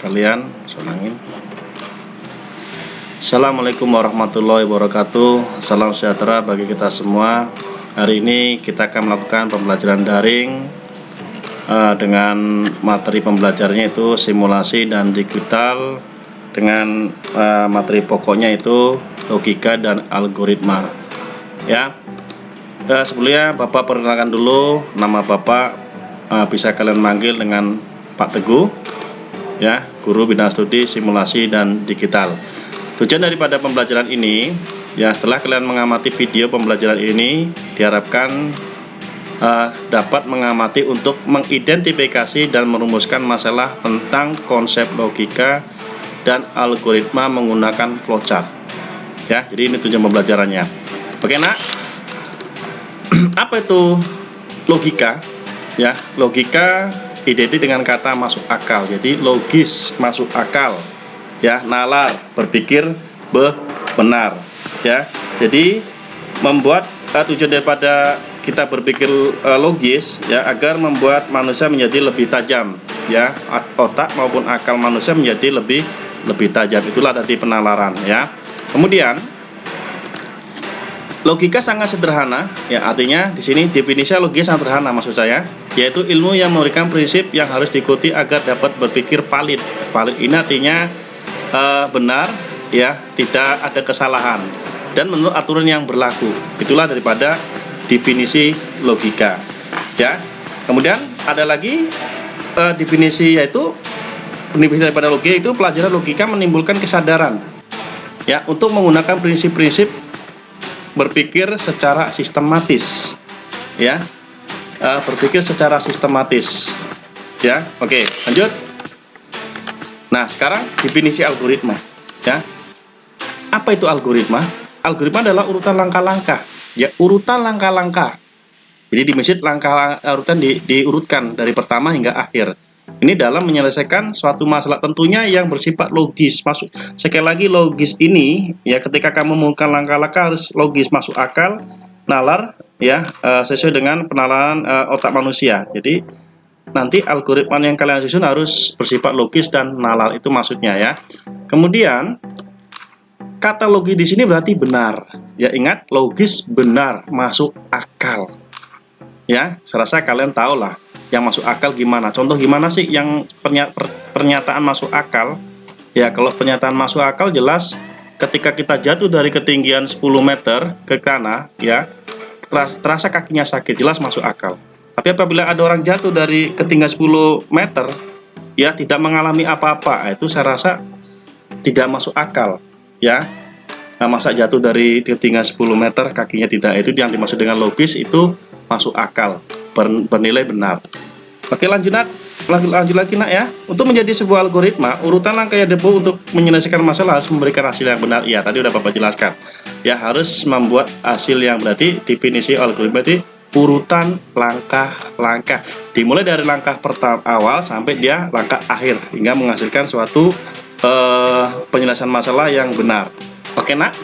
sekalian, senangin. Assalamualaikum warahmatullahi wabarakatuh. Salam sejahtera bagi kita semua. Hari ini kita akan melakukan pembelajaran daring dengan materi pembelajarannya itu simulasi dan digital, dengan materi pokoknya itu logika dan algoritma. Ya, sebelumnya Bapak perkenalkan dulu nama Bapak. Bisa kalian manggil dengan Pak Teguh, ya, guru bidang studi simulasi dan digital. Tujuan daripada pembelajaran ini, ya, setelah kalian mengamati video pembelajaran ini, diharapkan dapat mengamati untuk mengidentifikasi dan merumuskan masalah tentang konsep logika dan algoritma menggunakan flowchart. Ya, jadi ini tujuan pembelajarannya. Oke, nak. Apa itu logika? Ya, logika identik dengan kata masuk akal. Jadi logis, masuk akal. Ya, nalar, berpikir benar. Ya, jadi membuat tujuan daripada kita berpikir logis, ya, agar membuat manusia menjadi lebih tajam. Ya, otak maupun akal manusia menjadi lebih tajam. Itulah tadi penalaran. Ya, kemudian logika sangat sederhana, ya, artinya di sini definisi logika sangat sederhana maksud saya, yaitu ilmu yang memberikan prinsip yang harus diikuti agar dapat berpikir valid. Valid ini artinya benar, ya, tidak ada kesalahan dan menurut aturan yang berlaku. Itulah daripada definisi logika. Ya, kemudian ada lagi definisi, yaitu definisi daripada logika itu pelajaran logika menimbulkan kesadaran, ya, untuk menggunakan prinsip-prinsip berpikir secara sistematis, ya, berpikir secara sistematis, ya. Oke, lanjut. Nah, sekarang definisi algoritma, ya. Apa itu algoritma? Algoritma adalah urutan langkah-langkah, ya, urutan langkah-langkah. Jadi di mesin langkah urutan diurutkan dari pertama hingga akhir. Ini dalam menyelesaikan suatu masalah tentunya yang bersifat logis. Masuk sekali lagi logis ini, ya, ketika kamu menggunakan langkah-langkah harus logis, masuk akal, nalar, ya, sesuai dengan penalaran otak manusia. Jadi nanti algoritma yang kalian susun harus bersifat logis dan nalar, itu maksudnya, ya. Kemudian kata logis di sini berarti benar. Ya, ingat, logis, benar, masuk akal. Ya, saya rasa kalian tahu lah yang masuk akal gimana. Contoh gimana sih yang pernyataan masuk akal? Ya, kalau pernyataan masuk akal jelas ketika kita jatuh dari ketinggian 10 meter ke tanah, ya, terasa kakinya sakit, jelas masuk akal. Tapi apabila ada orang jatuh dari ketinggian 10 meter, ya, tidak mengalami apa-apa, itu saya rasa tidak masuk akal, ya. Nah, masa jatuh dari ketinggian 10 meter kakinya tidak, itu yang dimaksud dengan logis, itu masuk akal, bernilai benar. Oke, lanjut lagi, nak, ya. Untuk menjadi sebuah algoritma, urutan langkah yang ditempuh untuk menyelesaikan masalah harus memberikan hasil yang benar. Iya, tadi udah Bapak jelaskan. Ya, harus membuat hasil yang berarti definisi algoritma itu urutan langkah-langkah. Dimulai dari langkah pertama awal sampai dia langkah akhir hingga menghasilkan suatu penyelesaian masalah yang benar. Oke, nak,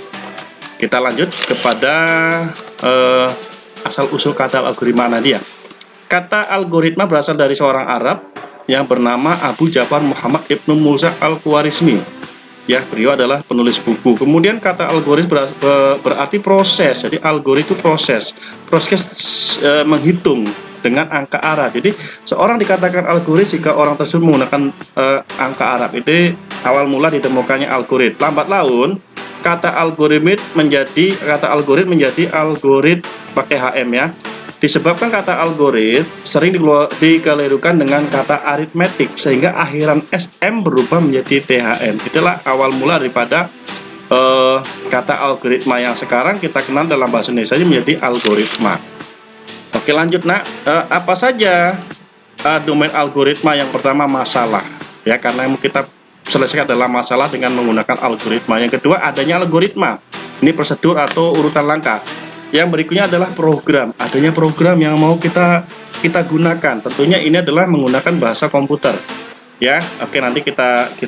kita lanjut kepada asal-usul kata algoritma tadi, ya. Kata algoritma berasal dari seorang Arab yang bernama Abu Ja'far Muhammad Ibnu Musa Al-Khwarizmi. Ya, beliau adalah penulis buku. Kemudian kata algoritma berarti proses. Jadi algoritma itu proses menghitung dengan angka Arab. Jadi seorang dikatakan algoritma jika orang tersebut menggunakan angka Arab. Itu awal mula ditemukannya algoritma. Lambat laun kata algoritma menjadi algoritma pakai HM, ya. Disebabkan kata algoritma sering dikelirukan dengan kata aritmetik sehingga akhiran SM berubah menjadi THM. Itulah awal mula daripada kata algoritma yang sekarang kita kenal dalam bahasa Indonesia menjadi algoritma. Oke, lanjut, nak. Apa saja domain algoritma? Yang pertama masalah, ya, karena yang kita selesaikan adalah masalah dengan menggunakan algoritma. Yang kedua adanya algoritma, ini prosedur atau urutan langkah. Yang berikutnya adalah program, adanya program yang mau kita gunakan. Tentunya ini adalah menggunakan bahasa komputer, ya. Oke, nanti kita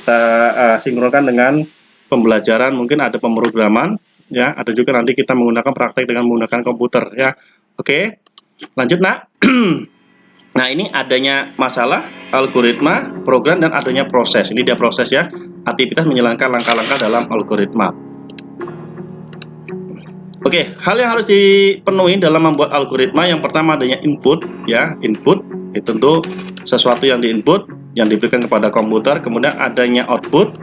sinkronkan dengan pembelajaran, mungkin ada pemrograman, ya, ada juga nanti kita menggunakan praktek dengan menggunakan komputer, ya. Oke, lanjut, nak. Nah, ini adanya masalah, algoritma, program, dan adanya proses. Ini dia proses ya, aktivitas menjalankan langkah-langkah dalam algoritma. Oke, hal yang harus dipenuhi dalam membuat algoritma, yang pertama adanya input ya, input itu tentu sesuatu yang diinput yang diberikan kepada komputer, kemudian adanya output,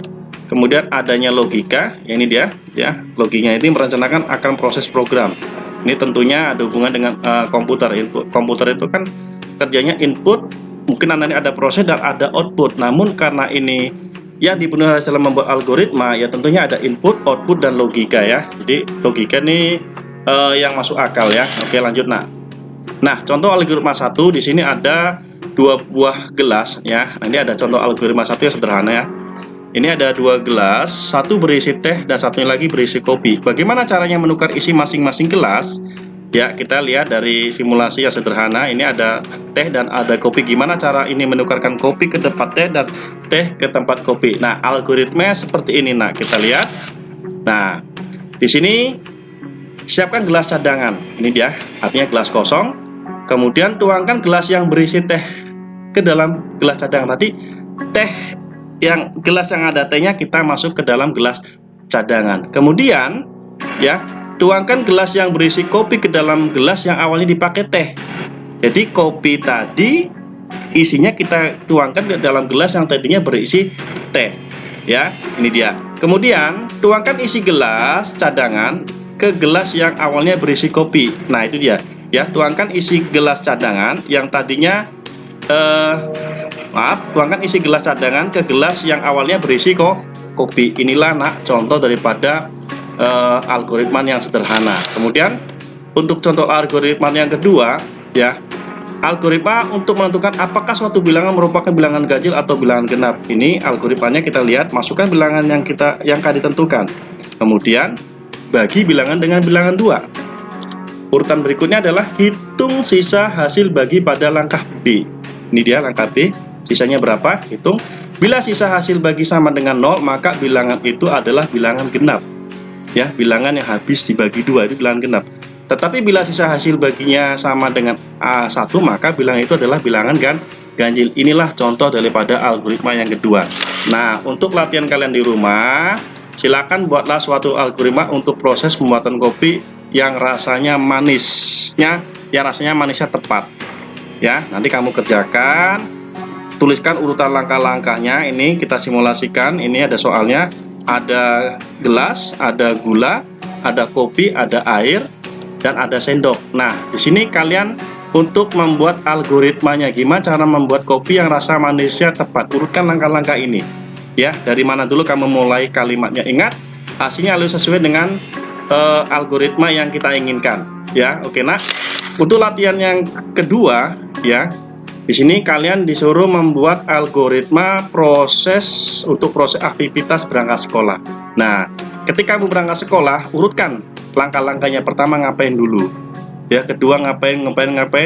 kemudian adanya logika. Ini dia ya, logikanya ini merencanakan akan proses program. Ini tentunya ada hubungan dengan komputer. Komputer itu kan kerjanya input, mungkin nanti ada proses dan ada output. Namun karena ini yang dipenuhi dalam membuat algoritma, ya tentunya ada input, output, dan logika ya. Jadi logika ini yang masuk akal ya. Oke, lanjut. Nah, contoh algoritma 1 di sini ada 2 buah gelas ya. Nah, ini ada contoh algoritma 1 yang sederhana ya. Ini ada 2 gelas, satu berisi teh dan satunya lagi berisi kopi. Bagaimana caranya menukar isi masing-masing gelas? Ya, kita lihat dari simulasi yang sederhana. Ini ada teh dan ada kopi. Gimana cara ini menukarkan kopi ke tempat teh dan teh ke tempat kopi? Nah, algoritma seperti ini. Nah, kita lihat. Nah, di sini siapkan gelas cadangan. Ini dia, artinya gelas kosong. Kemudian tuangkan gelas yang berisi teh ke dalam gelas cadangan. Tadi teh yang gelas yang ada tehnya kita masuk ke dalam gelas cadangan. Kemudian ya, tuangkan gelas yang berisi kopi ke dalam gelas yang awalnya dipakai teh. Jadi kopi tadi isinya kita tuangkan ke dalam gelas yang tadinya berisi teh. Ya, ini dia. Kemudian tuangkan isi gelas cadangan ke gelas yang awalnya berisi kopi. Nah, itu dia. Ya, tuangkan isi gelas cadangan yang tadinya tuangkan isi gelas cadangan ke gelas yang awalnya berisi kopi. Inilah contoh daripada algoritma yang sederhana. Kemudian untuk contoh algoritma yang kedua ya, algoritma untuk menentukan apakah suatu bilangan merupakan bilangan ganjil atau bilangan genap. Ini algoritmanya kita lihat, masukkan bilangan yang akan ditentukan. Kemudian bagi bilangan dengan bilangan 2. Urutan berikutnya adalah hitung sisa hasil bagi pada langkah B. Ini dia langkah B. Sisanya berapa? Hitung. Bila sisa hasil bagi sama dengan 0, maka bilangan itu adalah bilangan genap. Ya, bilangan yang habis dibagi 2 itu bilangan genap. Tetapi bila sisa hasil baginya sama dengan A1, maka bilangan itu adalah bilangan ganjil. Inilah contoh daripada algoritma yang kedua. Nah, untuk latihan kalian di rumah, silakan buatlah suatu algoritma untuk proses pembuatan kopi yang rasanya manisnya tepat. Ya, nanti kamu kerjakan, tuliskan urutan langkah-langkahnya. Ini kita simulasikan. Ini ada soalnya, ada gelas, ada gula, ada kopi, ada air, dan ada sendok. Nah, di sini kalian untuk membuat algoritmanya, gimana cara membuat kopi yang rasa manisnya tepat. Urutkan langkah-langkah ini. Ya, dari mana dulu kamu mulai kalimatnya. Ingat, hasilnya harus sesuai dengan algoritma yang kita inginkan. Ya, oke. Nah, untuk latihan yang kedua, ya, di sini kalian disuruh membuat algoritma proses untuk proses aktivitas berangkat sekolah. Nah, ketika kamu berangkat sekolah, urutkan langkah-langkahnya. Pertama ngapain dulu, ya, kedua ngapain,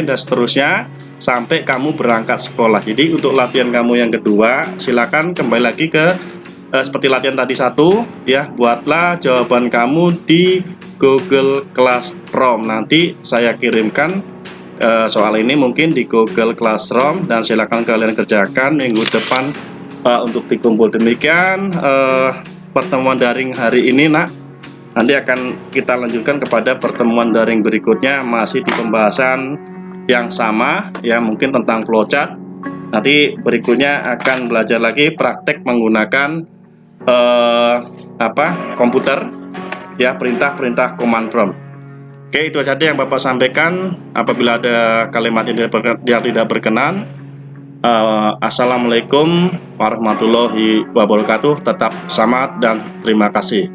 dan seterusnya sampai kamu berangkat sekolah. Jadi untuk latihan kamu yang kedua, silakan kembali lagi ke seperti latihan tadi 1 ya, buatlah jawaban kamu di Google Classroom. Nanti saya kirimkan soal ini mungkin di Google Classroom, dan silakan kalian kerjakan minggu depan untuk dikumpul. Demikian pertemuan daring hari ini. Nanti akan kita lanjutkan kepada pertemuan daring berikutnya, masih di pembahasan yang sama ya, mungkin tentang flowchart. Nanti berikutnya akan belajar lagi praktek menggunakan komputer ya, perintah command prompt. Oke, itu saja yang Bapak sampaikan. Apabila ada kalimat yang tidak berkenan, Assalamualaikum warahmatullahi wabarakatuh. Tetap semangat dan terima kasih.